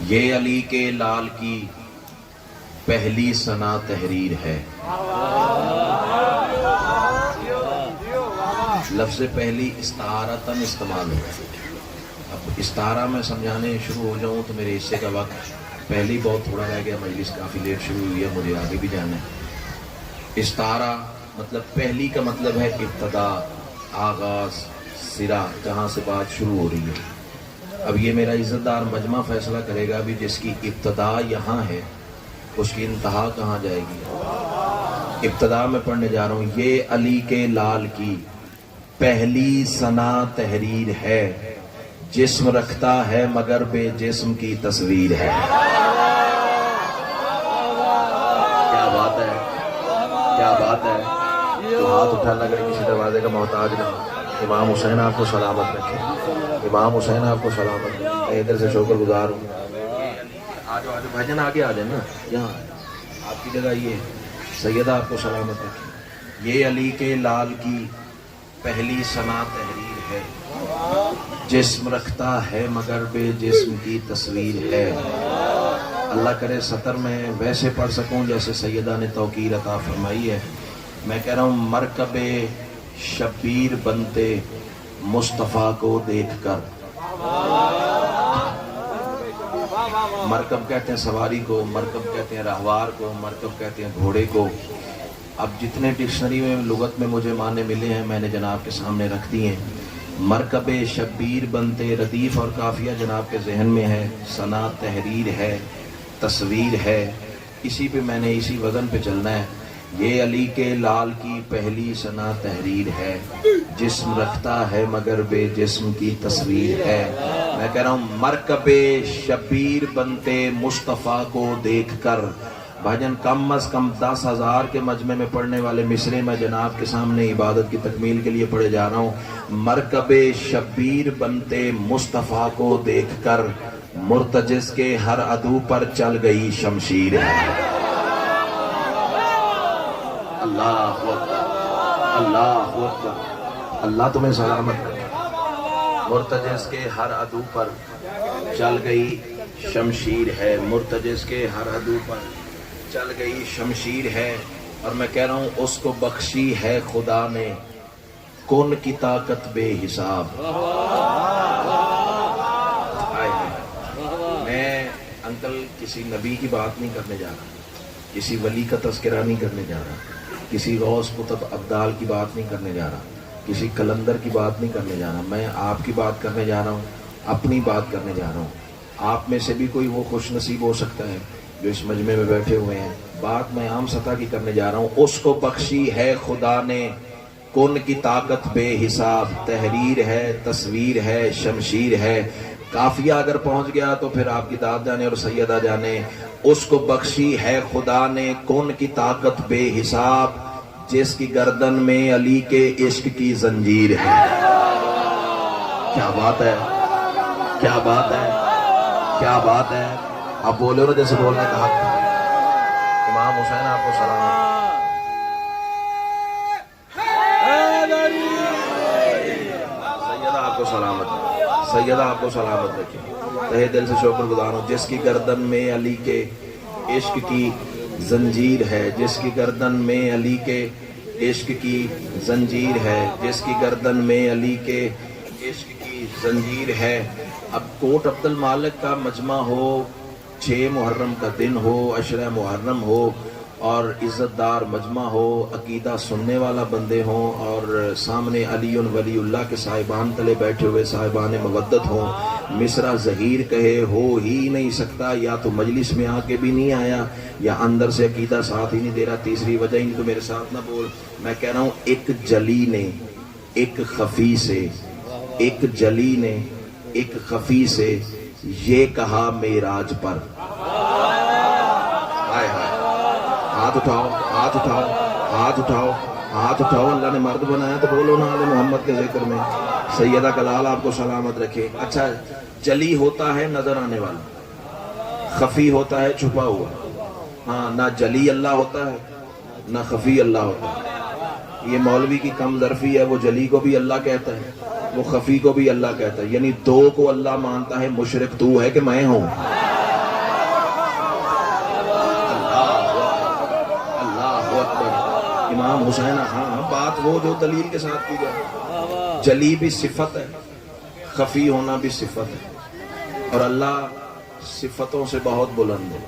یہ علی کے لال کی پہلی ثنا تحریر ہے۔ لفظ پہلی استعارتاً استعمال ہے۔ اب استعارہ میں سمجھانے شروع ہو جاؤں تو میرے حصے کا وقت پہلی بہت تھوڑا رہ گیا، مجلس کافی لیٹ شروع ہوئی ہے، مجھے آگے بھی جانا ہے۔ استعارہ مطلب پہلی کا مطلب ہے ابتدا، آغاز، سرا، جہاں سے بات شروع ہو رہی ہے۔ اب یہ میرا عزت دار مجمع فیصلہ کرے گا بھی جس کی ابتدا یہاں ہے اس کی انتہا کہاں جائے گی۔ ابتدا میں پڑھنے جا رہا ہوں، یہ علی کے لال کی پہلی ثنا تحریر ہے، جسم رکھتا ہے مگر بے جسم کی تصویر ہے۔ کیا بات ہے، کیا بات ہے۔ تو ہاتھ اٹھانا کرے کسی دروازے کا محتاج نہ ہو۔ امام حسین آپ کو سلامت رکھے، امام حسین آپ کو سلامت رکھے۔ میں ادھر سے شکر گزار ہوں۔ آجو آجو بھجن آگے آ جائیں نا، یہاں آپ کی جگہ یہ سیدہ آپ کو سلامت رکھے۔ یہ علی کے لال کی پہلی ثنا تحریر ہے، جسم رکھتا ہے مگر بے جسم کی تصویر ہے۔ اللہ کرے سطر میں ویسے پڑھ سکوں جیسے سیدہ نے توقیر عطا فرمائی ہے۔ میں کہہ رہا ہوں، مرکب شبیر بنتے مصطفیٰ کو دیکھ کر۔ مرکب کہتے ہیں سواری کو، مرکب کہتے ہیں راہوار کو، مرکب کہتے ہیں گھوڑے کو۔ اب جتنے ڈکشنری میں لغت میں مجھے معنی ملے ہیں میں نے جناب کے سامنے رکھ دی ہیں۔ مرکب شبیر بنتے، ردیف اور قافیہ جناب کے ذہن میں ہے، ثنا تحریر ہے، تصویر ہے، اسی پہ میں نے اسی وزن پہ چلنا ہے۔ یہ علی کے لال کی پہلی ثنا تحریر ہے، جسم رکھتا ہے مگر بے جسم کی تصویر ہے۔ میں کہہ رہا ہوں، مرکب شبیر بنتے مصطفیٰ کو دیکھ کر۔ بھاجن کم از کم 10,000 کے مجمع میں پڑھنے والے مصرے میں جناب کے سامنے عبادت کی تکمیل کے لیے پڑھے جا رہا ہوں۔ مرکب شبیر بنتے مصطفیٰ کو دیکھ کر، مرتجز کے ہر عدو پر چل گئی شمشیر ہے۔ اللہ اکبر، اللہ اکبر، اللہ تمہیں سلامت رکھے۔ مرتجز کے ہر عدو پر چل گئی شمشیر ہے، مرتجز کے ہر عدو پر چل گئی شمشیر ہے۔ اور میں کہہ رہا ہوں، اس کو بخشی ہے خدا نے کن کی طاقت بے حساب۔ میں انکل کسی نبی کی بات نہیں کرنے جا رہا، کسی ولی کا تذکرہ نہیں کرنے جا رہا، کسی غوث قطب ابدال کی بات نہیں کرنے جا رہا، کسی کلندر کی بات نہیں کرنے جا رہا۔ میں آپ کی بات کرنے جا رہا ہوں، اپنی بات کرنے جا رہا ہوں۔ آپ میں سے بھی کوئی وہ خوش نصیب ہو سکتا ہے جو اس مجمع میں بیٹھے ہوئے ہیں۔ بات میں عام سطح کی کرنے جا رہا ہوں۔ اس کو بخشی ہے خدا نے کن کی طاقت بے حساب، تحریر ہے، تصویر ہے، شمشیر ہے۔ قافیہ اگر پہنچ گیا تو پھر آپ کی داد جانے اور سیدہ جانے۔ اس کو بخشی ہے خدا نے کن کی طاقت بے حساب، جس کی گردن میں علی کے عشق کی زنجیر ہے۔ کیا بات ہے، کیا بات ہے، کیا بات ہے۔ آپ بولے ہو جیسے بولنے کا حق تھا۔ امام حسین آپ کو سلام۔ سیدہ آپ کو سلامت، سیدہ آپ کو سلامت رکھے۔ تہہ دل سے شکر گزار ہوں، جس کی گردن میں علی کے عشق کی زنجیر ہے، جس کی گردن میں علی کے عشق کی زنجیر ہے، جس کی گردن میں علی کے عشق کی زنجیر ہے۔ اب کوٹ عبد المالک کا مجمع ہو، 6 محرم کا دن ہو، عشرہ محرم ہو، اور عزت دار مجمع ہو، عقیدہ سننے والا بندے ہوں، اور سامنے علی ولی اللہ کے صاحبان تلے بیٹھے ہوئے صاحبان مودت ہوں۔ مصرع ظہیر کہے ہو ہی نہیں سکتا، یا تو مجلس میں آ کے بھی نہیں آیا یا اندر سے عقیدہ ساتھ ہی نہیں دے رہا، تیسری وجہ ہی نہیں تو میرے ساتھ نہ بول۔ میں کہہ رہا ہوں، ایک جلی نے ایک خفی سے، ایک جلی نے ایک خفی سے یہ کہا معراج پر۔ ہائے ہائے، ہاتھ اٹھاؤ، ہاتھ اٹھاؤ، ہاتھ اٹھاؤ، ہاتھ اٹھاؤ۔ اللہ نے مرد بنایا تو بولو نا آل محمد کے ذکر میں۔ سیدہ کلال آپ کو سلامت رکھے۔ اچھا، جلی ہوتا ہے نظر آنے والا، خفی ہوتا ہے چھپا ہوا۔ ہاں، نہ جلی اللہ ہوتا ہے نہ خفی اللہ ہوتا ہے۔ یہ مولوی کی کم ظرفی ہے، وہ جلی کو بھی اللہ کہتا ہے، وہ خفی کو بھی اللہ کہتا ہے، یعنی دو کو اللہ مانتا ہے۔ مشرک تو ہے کہ میں ہوں؟ حسین ہاں بات وہ جو دلیل کے ساتھ کی جائے. جلی بھی صفت ہے، خفی ہونا بھی صفت ہے، اور اللہ صفتوں سے بہت بلند ہے.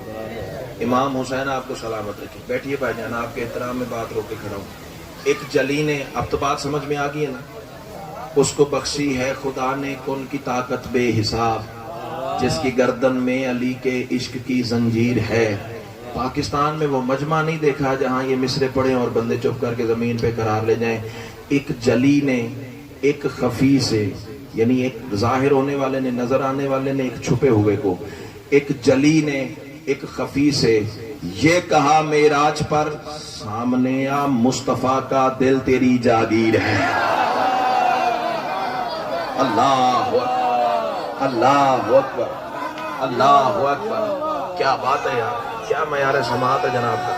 امام حسین آپ کو سلامت رکھے. بیٹھیے بھائی جان، آپ کے احترام میں بات روک کے کھڑا ہوں. ایک جلی نے، اب تو بات سمجھ میں آ گئی ہے نا، اس کو بخشی ہے خدا نے کن کی طاقت بے حساب، جس کی گردن میں علی کے عشق کی زنجیر ہے. پاکستان میں وہ مجمع نہیں دیکھا جہاں یہ مصرے پڑھیں اور بندے چپ کر کے زمین پہ قرار لے جائیں. ایک جلی نے ایک خفی سے، یعنی ایک ظاہر ہونے والے نے، نظر آنے والے نے، ایک چھپے ہوئے کو، ایک جلی نے ایک خفی سے یہ کہا معراج پر، سامنے آ مصطفیٰ کا دل تیری جاگیر ہے. اللہ اکبر، اللہ اکبر، اللہ اکبر. کیا بات ہے یار، کیا معیار سماعت ہے جناب کا.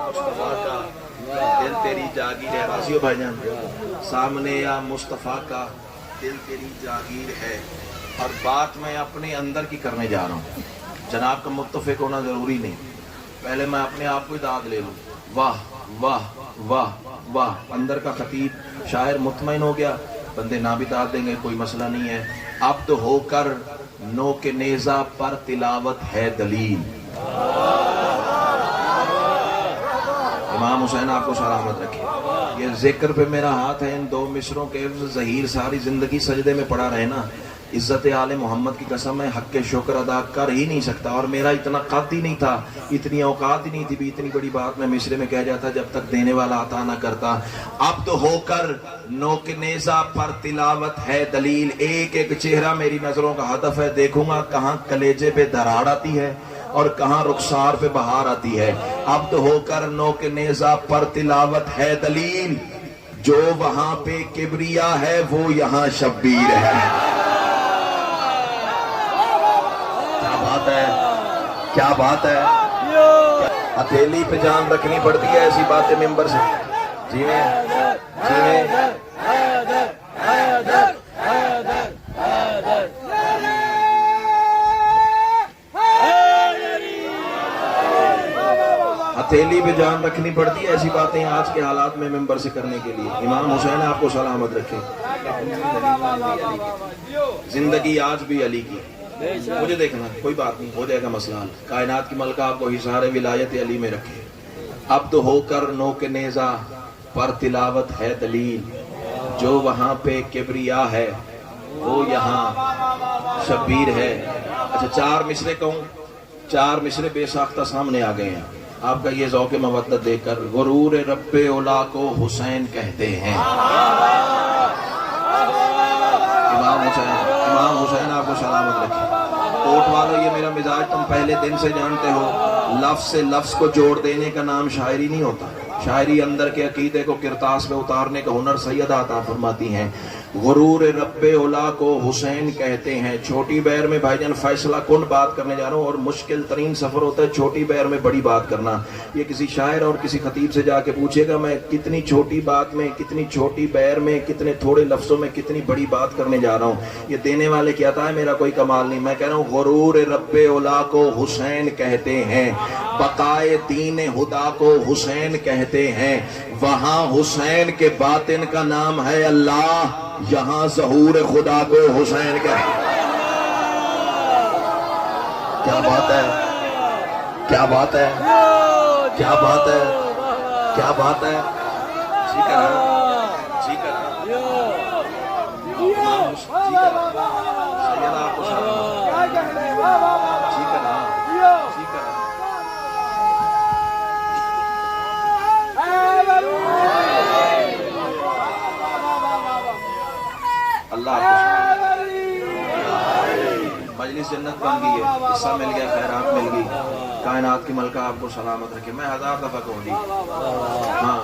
مصطفیٰ کا دل تیری جاگیر ہے. راضی ہو بھائی جان؟ سامنے یا مصطفیٰ کا دل تیری جاگیر ہے. اور بات میں اپنے اندر کی کرنے جا رہا ہوں، جناب کا متفق ہونا ضروری نہیں. پہلے میں اپنے آپ کو داد لے لوں. واہ واہ واہ واہ. اندر کا خطیب شاعر مطمئن ہو گیا، بندے نہ بھی داد دیں گے کوئی مسئلہ نہیں ہے. عبد ہو کر نو کے نیزہ پر تلاوت ہے دلیل. امام حسین آپ کو سلامت رکھے. یہ ذکر پہ میرا ہاتھ ہے، ان دو مصروں کے حفظ ظہیر ساری زندگی سجدے میں پڑا رہے نا. عزت آل محمد کی قسم ہے، حق کے شکر ادا کر ہی نہیں سکتا. اور میرا اتنا قد ہی نہیں تھا، اتنی اوقات ہی نہیں تھی بھی اتنی بڑی بات میں مصرے میں کہہ جاتا جب تک دینے والا عطا نہ کرتا. اب تو ہو کر نوک نیزہ پر تلاوت ہے دلیل. ایک ایک چہرہ میری نظروں کا ہدف ہے. دیکھوں گا کہاں کلیجے پہ دراڑ آتی ہے اور کہاں رخسار پہ بہار آتی ہے. اب تو ہو کر نوک نیزہ پر تلاوت ہے دلیل. جو وہاں پہ کبریا ہے وہ یہاں شبیر ہے. کیا بات ہے. ہتھیلی پہ جان رکھنی پڑتی ہے ایسی باتیں ممبر سے. جی میں ہتھیلی پہ جان رکھنی پڑتی ہے ایسی باتیں آج کے حالات میں ممبر سے کرنے کے لیے. امام حسین آپ کو سلامت رکھے. زندگی آج بھی علی کی. مجھے دیکھنا کوئی بات نہیں، ہو جائے گا مسئلہ حل. کائنات کی ملکہ آپ کو حصار ولایت علی میں رکھے. اب تو ہو کر نو کے نیزہ پر تلاوت ہے دلیل. جو وہاں پہ کبریا ہے وہ یہاں شبیر ہے. اچھا چار مصرے کہوں، چار مصرے بے ساختہ سامنے آ گئے ہیں. آپ کا یہ ذوق مودت دیکھ کر غرور رب اولا کو حسین کہتے ہیں. امام حسین آپ کو سلامت رکھے. کوٹ والوں یہ میرا مزاج تم پہلے دن سے جانتے ہو. لفظ سے لفظ کو جوڑ دینے کا نام شاعری نہیں ہوتا. شاعری اندر کے عقیدے کو کرتاس میں اتارنے کا ہنر سیدہ عطا فرماتی ہیں. غرور رب اولا کو حسین کہتے ہیں. چھوٹی بیر میں بھائی جان فیصلہ کن بات کرنے جا رہا ہوں، اور مشکل ترین سفر ہوتا ہے چھوٹی بیر میں بڑی بات کرنا. یہ کسی شاعر اور کسی خطیب سے جا کے پوچھے گا میں کتنی چھوٹی بات میں، کتنی چھوٹی بیر میں، کتنے تھوڑے لفظوں میں کتنی بڑی بات کرنے جا رہا ہوں. یہ دینے والے کیا تھا ہے، میرا کوئی کمال نہیں. میں کہہ رہا ہوں غرور رب اولا کو حسین کہتے ہیں. بقائے دین خدا کو حسین کہتے ہیں. وہاں حسین کے باطن کا نام ہے اللہ، یہاں ظہور خدا کو حسین کہتے ہیں. کیا بات ہے، کیا بات ہے، کیا بات ہے، کیا بات ہے. جی کرا جی کرا سیدہ آپ کو سلام. جی کرا جی کرا. اللہ مجلس جنت بن گئی ہے، حصہ مل گیا، خیرات مل گئی. کائنات کی ملکہ آپ کو سلامت رکھے. میں 1000 دفعہ کہوں جی، ہاں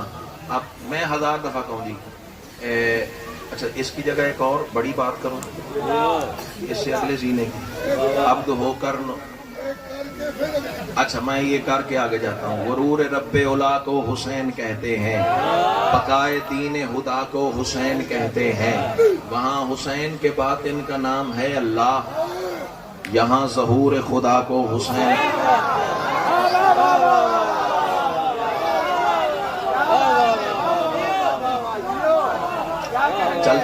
اب میں 1000 دفعہ کہوں جی. اچھا اس کی جگہ ایک اور بڑی بات کروں اس سے اگلے زینے کی. عبد ہو کر اچھا میں یہ کر کے آگے جاتا ہوں. غرور رب اولا کو حسین کہتے ہیں. بقائے دین خدا کو حسین کہتے ہیں. وہاں حسین کے باطن کا نام ہے اللہ، یہاں ظہور خدا کو حسین.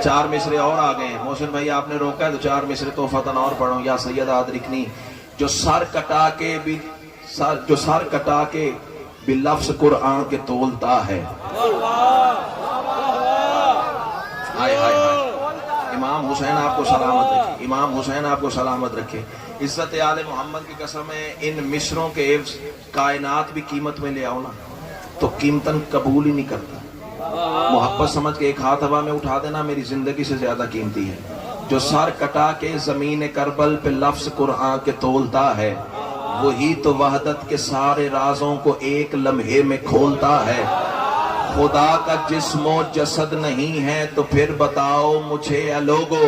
4 مصرے اور آ گئے ہیں. محسن بھائی آپ نے روکا ہے تو 4 مصرے توفتاً اور پڑھوں. یا سیدہ ادرکنی جو سر کٹا کے بھی لفظ قرآن کے تولتا ہے. ہائے ہائے ہائے. امام حسین آپ کو سلامت رکھے. امام حسین آپ کو سلامت رکھے. عزت آل محمد کی قسم ہے ان مصروں کے عوض کائنات بھی قیمت میں لے آؤ نا تو قیمتاً قبول ہی نہیں کرتا. محبت سمجھ کے ایک ہاتھ ہوا میں اٹھا دینا میری زندگی سے زیادہ قیمتی ہے. جو سر کٹا کے زمین کربل پہ لفظ قرآن کے تولتا ہے وہی تو وحدت کے سارے رازوں کو ایک لمحے میں کھولتا ہے. خدا کا جسم و جسد نہیں ہے تو پھر بتاؤ مجھے اے لوگو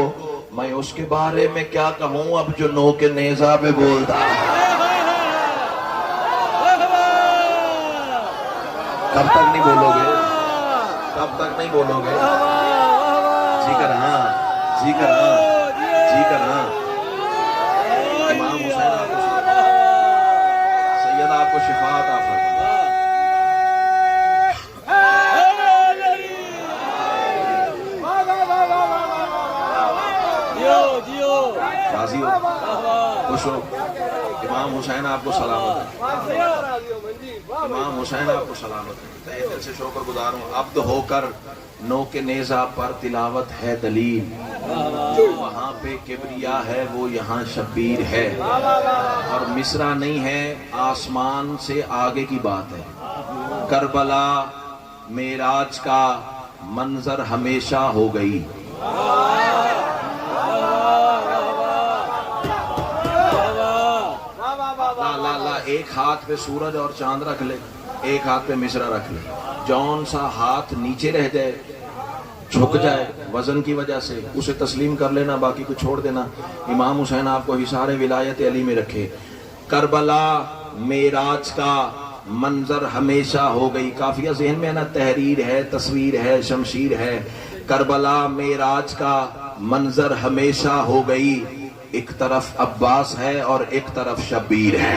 میں اس کے بارے میں کیا کہوں اب جو نو کے نیزہ پہ بولتا ہے. کب تک نہیں بولو گے؟ کب تک نہیں بولو گے؟ جی کرنا جی کرنا جی کرنا. امام حسین آپ کو سیدہ آپ کو شفا عطا فرمائے. راضی ہو خوش ہو. امام حسین آپ کو سلامت ہے. امام حسین آپ کو سلامت ہے. تہہ دل سے شکر گزار ہوں. عبد ہو کر نو کے نیزہ پر تلاوت ہے دلیل. جو وہاں پہ کبریا ہے وہ یہاں شبیر ہے. اور مصرع نہیں ہے آسمان سے آگے کی بات ہے. کربلا معراج کا منظر ہمیشہ ہو گئی. ایک ہاتھ پہ سورج اور چاند رکھ لے ایک ہاتھ پہ مصرع رکھ لے. جون سا ہاتھ نیچے رہ جائے جھک جائے وزن کی وجہ سے اسے تسلیم کر لینا باقی کو چھوڑ دینا. امام حسین آپ کو حصار ولایت علی میں رکھے. کربلا معراج کا منظر ہمیشہ ہو گئی. کافیہ ذہن میں ہے نا. تحریر ہے تصویر ہے شمشیر ہے. کربلا معراج کا منظر ہمیشہ ہو گئی. ایک طرف عباس ہے اور ایک طرف شبیر ہے.